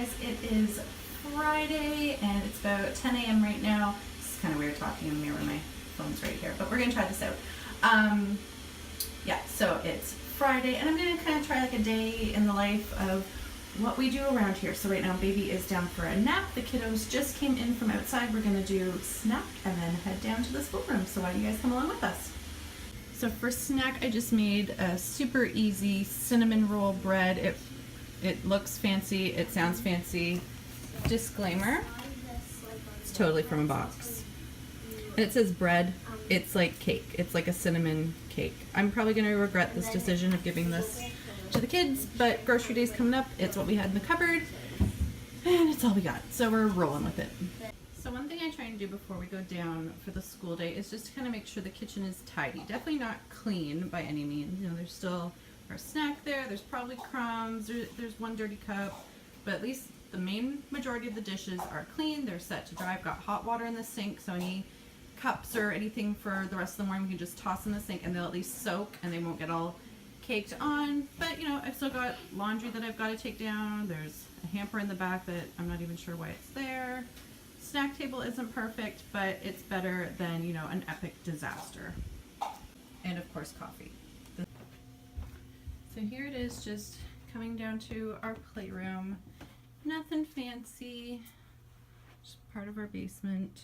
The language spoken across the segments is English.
guys, it is Friday and it's about 10 a.m. right now. It's kind of weird talking in the mirror, my phone's right here, but we're gonna try this out. Yeah, so it's Friday and I'm gonna kind of try like a day in the life of what we do around here. So right now baby is down for a nap. The kiddos just came in from outside. We're gonna do snack and then head down to the schoolroom. So why don't you guys come along with us? So for snack, I just made a super easy cinnamon roll bread. It looks fancy, it sounds fancy. Disclaimer, it's totally from a box. And it says bread, it's like cake. It's like a cinnamon cake. I'm probably gonna regret this decision of giving this to the kids, but grocery day's coming up. It's what we had in the cupboard, and it's all we got. So we're rolling with it. So one thing I try and do before we go down for the school day is just to kind of make sure the kitchen is tidy. Definitely not clean by any means. You know, there's still our snack there. There's probably crumbs. There's one dirty cup, but at least the main majority of the dishes are clean. They're set to dry. I've got hot water in the sink, so any cups or anything for the rest of the morning we can just toss in the sink and they'll at least soak and they won't get all caked on. But you know, I've still got laundry that I've got to take down. There's a hamper in the back that I'm not even sure why it's there. Snack table isn't perfect, but it's better than, you know, an epic disaster. And of course, coffee. So here it is, just coming down to our playroom. Nothing fancy, just part of our basement.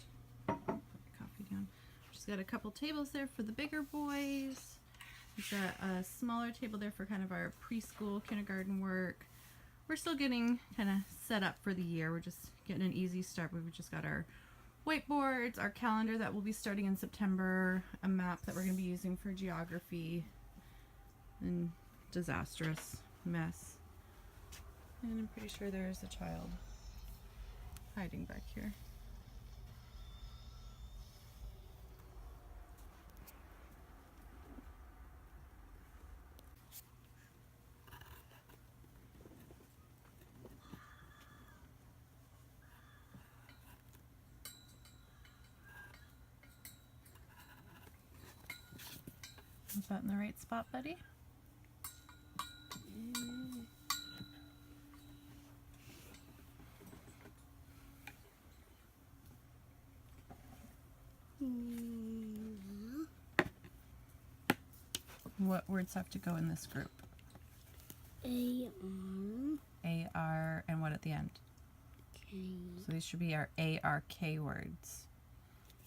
Put the coffee down. Just got a couple tables there for the bigger boys. We've got a smaller table there for kind of our preschool, kindergarten work. We're still getting kind of set up for the year. We're just getting an easy start. We've just got our whiteboards, our calendar that will be starting in September, a map that we're going to be using for geography, and disastrous mess. And I'm pretty sure there is a child hiding back here. Is that in the right spot, buddy? What words have to go in this group? A-R, and what at the end? K. So these should be our A-R-K words.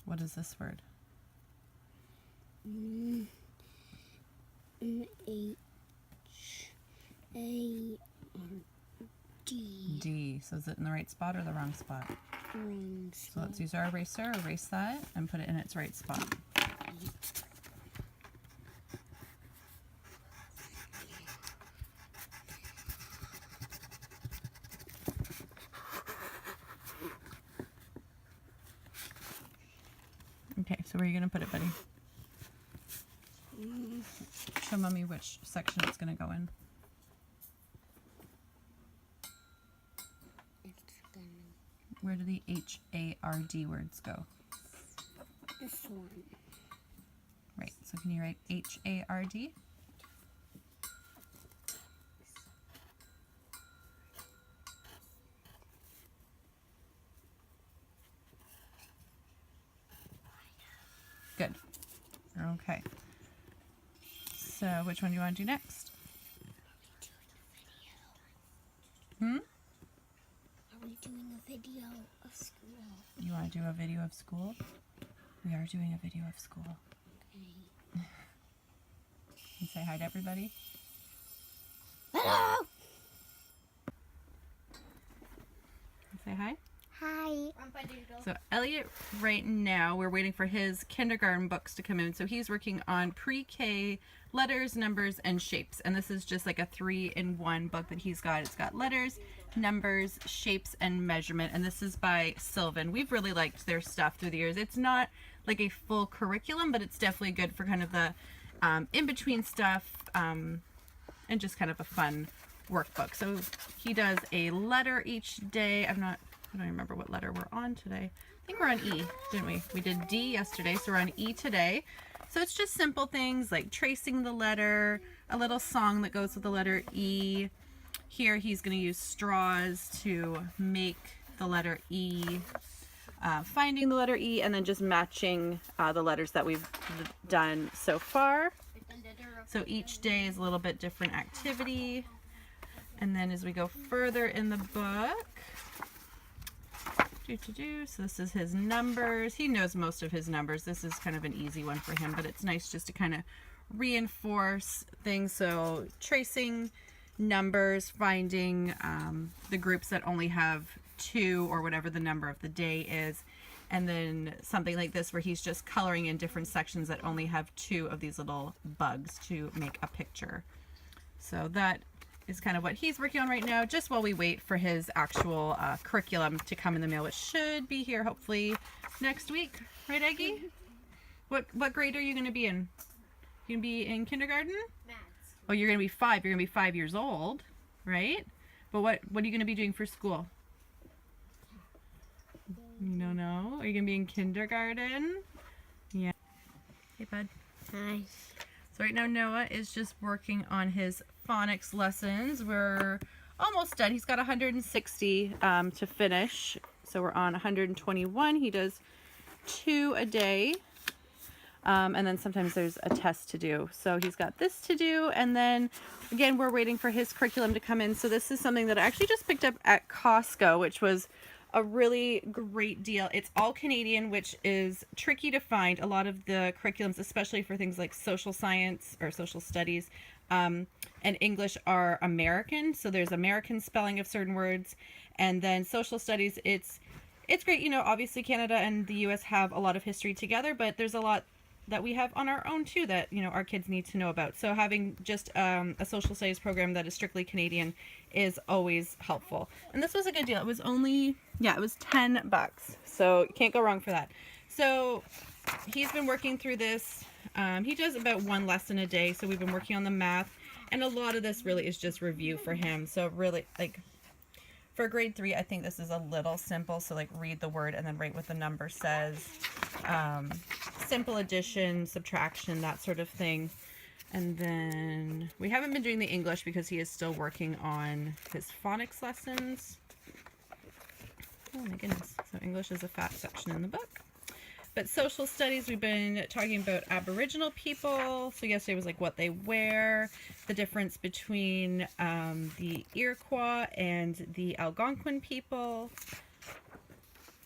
What is this word? N-H-A-R-D. D. So is it in the right spot or the wrong spot? Wrong So spot. let's use our eraser, erase that, and put it in its right spot. Okay, so where are you going to put it, buddy? Show Mommy which section it's going to go in. It's gonna Where do the H-A-R-D words go? this one. Right, so can you write H-A-R-D? Good. Okay. So which one do you want to do next? Hmm? Are we doing a video of school? You want to do a video of school? We are doing a video of school. Okay. Can you say hi to everybody? Hello! Say hi. Hi. So Elliot, right now, we're waiting for his kindergarten books to come in. So he's working on pre-K letters, numbers, and shapes. And this is just like a 3-in-1 book that he's got. It's got letters, numbers, shapes, and measurement. And this is by Sylvan. We've really liked their stuff through the years. It's not like a full curriculum, but it's definitely good for kind of the in-between stuff and just kind of a fun workbook. So he does a letter each day. I don't remember what letter we're on today. I think we're on E, didn't we? We did D yesterday, so we're on E today. So it's just simple things like tracing the letter, a little song that goes with the letter E, Here he's going to use straws to make the letter E, finding the letter E, and then just matching the letters that we've done so far. So each day is a little bit different activity. And then as we go further in the book, so this is his numbers. He knows most of his numbers. This is kind of an easy one for him, but it's nice just to kind of reinforce things. So tracing numbers, finding the groups that only have 2 or whatever the number of the day is, and then something like this where he's just coloring in different sections that only have 2 of these little bugs to make a picture. So that is kind of what he's working on right now, just while we wait for his actual curriculum to come in the mail, which should be here hopefully next week. Right, Aggie? What grade are you going to be in? You going to be in kindergarten? Maths. Oh, you're going to be 5. You're going to be 5 years old, right? But what are you going to be doing for school? You don't know? Are you going to be in kindergarten? Yeah. Hey, bud. Hi. So right now Noah is just working on his phonics lessons. We're almost done. He's got 160 to finish. So we're on 121. He does 2 a day. And then sometimes there's a test to do. So he's got this to do. And then again, we're waiting for his curriculum to come in. So this is something that I actually just picked up at Costco, which was a really great deal. It's all Canadian, which is tricky to find. A lot of the curriculums, especially for things like social science or social studies, and English are American. So there's American spelling of certain words. And then social studies, it's great. You know, obviously Canada and the US have a lot of history together, but there's a lot that we have on our own too that, you know, our kids need to know about. So having just a social studies program that is strictly Canadian is always helpful. And this was a good deal. It was only, it was $10. So you can't go wrong for that. So he's been working through this. He does about 1 lesson a day. So we've been working on the math, and a lot of this really is just review for him. So really, like, for grade 3, I think this is a little simple. So like read the word and then write what the number says. Simple addition, subtraction, that sort of thing. And then we haven't been doing the English because he is still working on his phonics lessons. Oh my goodness. So English is a fat section in the book. But social studies, we've been talking about Aboriginal people. So yesterday was like what they wear, the difference between the Iroquois and the Algonquin people.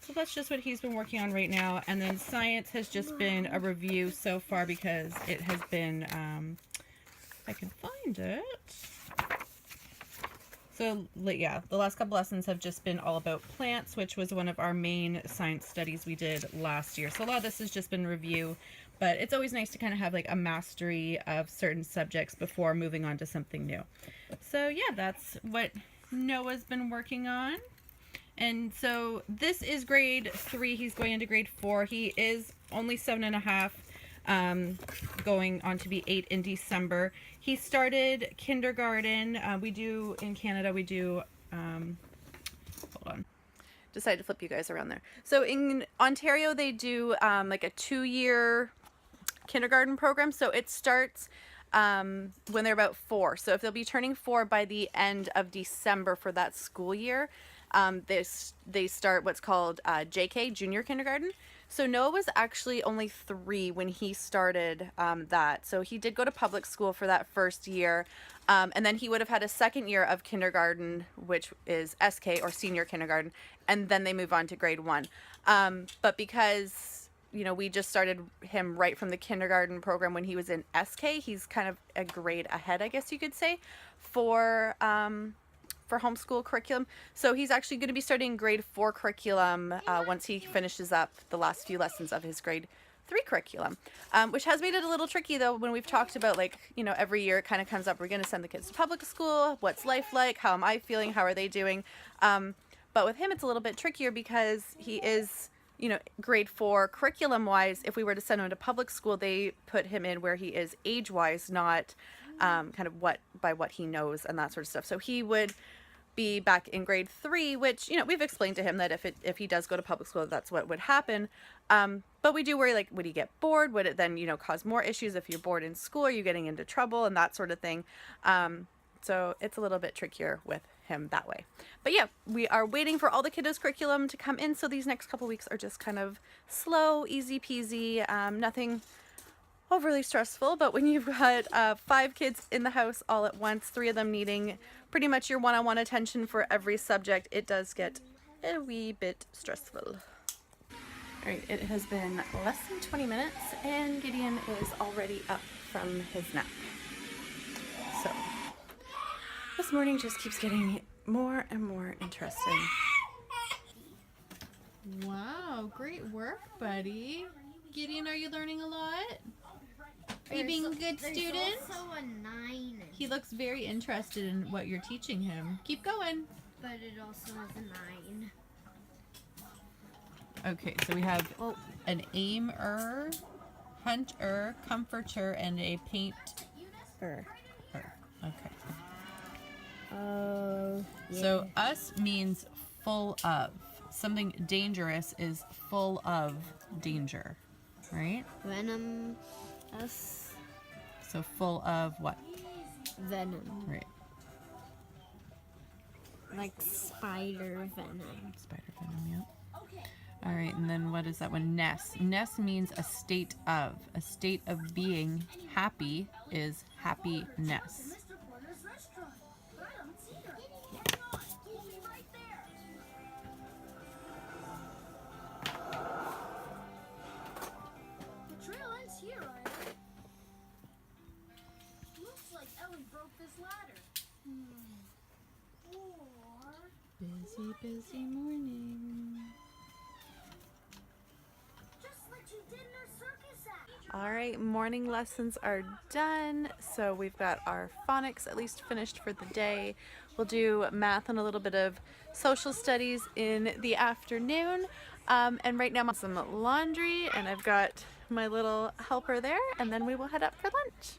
So that's just what he's been working on right now. And then science has just been a review so far because it has been, if I can find it. So yeah, the last couple lessons have just been all about plants, which was one of our main science studies we did last year. So a lot of this has just been review, but it's always nice to kind of have like a mastery of certain subjects before moving on to something new. So yeah, that's what Noah's been working on. And so this is grade 3. He's going into grade 4. He is only 7.5, going on to be 8 in December. He started kindergarten. We do in Canada, we do, hold on. Decided to flip you guys around there. So in Ontario, they do like a 2-year kindergarten program. So it starts when they're about 4. So if they'll be turning 4 by the end of December for that school year, they start what's called JK, junior kindergarten. So Noah was actually only 3 when he started that. So he did go to public school for that first year. And then he would have had a second year of kindergarten, which is SK or senior kindergarten. And then they move on to grade 1. But because, you know, we just started him right from the kindergarten program when he was in SK, he's kind of a grade ahead, I guess you could say, for homeschool curriculum. So he's actually going to be starting grade 4 curriculum once he finishes up the last few lessons of his grade 3 curriculum, which has made it a little tricky though when we've talked about, like, you know, every year it kind of comes up, we're going to send the kids to public school, what's life like, how am I feeling, how are they doing, but with him it's a little bit trickier because he is, you know, grade 4 curriculum wise. If we were to send him to public school, they put him in where he is age wise, not kind of what he knows and that sort of stuff. So he would be back in grade 3, which, you know, we've explained to him that if he does go to public school, that's what would happen. But we do worry, like, would he get bored? Would it then, you know, cause more issues if you're bored in school? Are you getting into trouble and that sort of thing? So it's a little bit trickier with him that way. But yeah, we are waiting for all the kiddos curriculum to come in. So these next couple weeks are just kind of slow, easy peasy, nothing overly stressful. But when you've got 5 kids in the house all at once, 3 of them needing pretty much your one-on-one attention for every subject, it does get a wee bit stressful. All right, it has been less than 20 minutes and Gideon is already up from his nap. So this morning just keeps getting more and more interesting. Wow, great work, buddy. Gideon, are you learning a lot? Are you being a good student? Also a 9. He looks very interested in what you're teaching him. Keep going. But it also has a 9. Okay, so we have an aimer, hunter, comforter, and a painter. Okay. Oh. So us means full of. Something dangerous is full of danger, right? Venom. S. So full of what? Venom. Right. Like spider venom. Spider venom, yeah. All right, and then what is that one? Ness. Ness means a state of. A state of being happy is happiness. The trail ends here, Riley. Looks like Ellie broke this ladder. Or Busy, busy morning. just like you did in our circus act. All right, morning lessons are done. So we've got our phonics at least finished for the day. We'll do math and a little bit of social studies in the afternoon. And right now I'm on some laundry and I've got my little helper there, and then we will head up for lunch.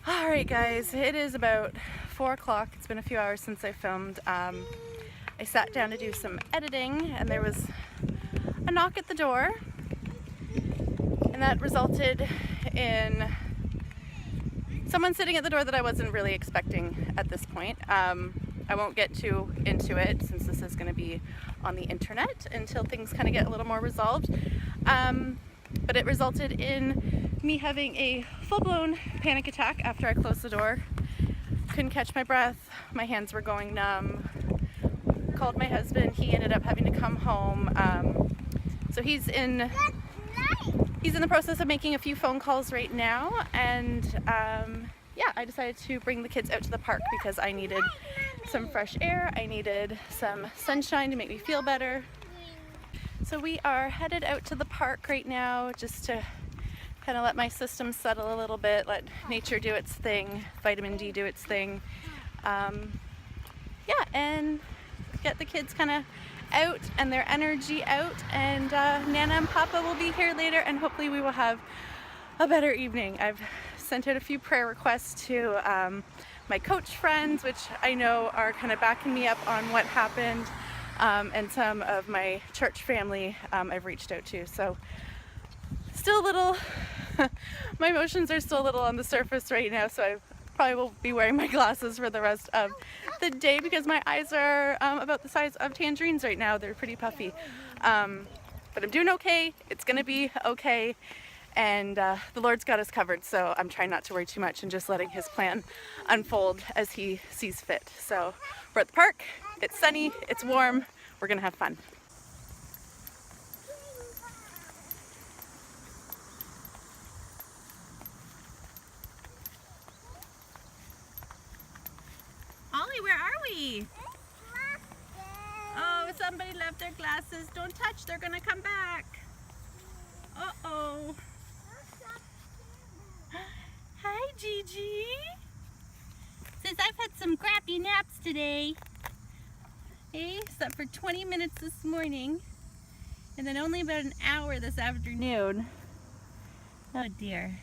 Alright guys, it is about 4 o'clock. It's been a few hours since I filmed. I sat down to do some editing and there was a knock at the door, and that resulted in someone sitting at the door that I wasn't really expecting at this point. I won't get too into it since this is going to be on the internet until things kind of get a little more resolved. But it resulted in me having a full-blown panic attack after I closed the door. Couldn't catch my breath, my hands were going numb. Called my husband, he ended up having to come home. So he's in the process of making a few phone calls right now, and yeah, I decided to bring the kids out to the park because I needed some fresh air, I needed some sunshine to make me feel better. So we are headed out to the park right now just to kind of let my system settle a little bit, let nature do its thing, vitamin D do its thing. Yeah, and get the kids kind of out and their energy out, and Nana and Papa will be here later, and hopefully we will have a better evening. I've sent out a few prayer requests to my coach friends, which I know are kind of backing me up on what happened, and some of my church family I've reached out to. So still a little, my emotions are still a little on the surface right now, so I've probably will be wearing my glasses for the rest of the day because my eyes are about the size of tangerines right now. They're pretty puffy. But I'm doing okay. It's gonna be okay. And the Lord's got us covered, so I'm trying not to worry too much and just letting his plan unfold as he sees fit. So we're at the park, it's sunny, it's warm, we're gonna have fun. Ollie, where are we? Oh, somebody left their glasses. Don't touch, they're gonna come back. Uh-oh. Hi, Gigi. Says I've had some crappy naps today. Hey, slept for 20 minutes this morning and then only about an hour this afternoon. Oh dear.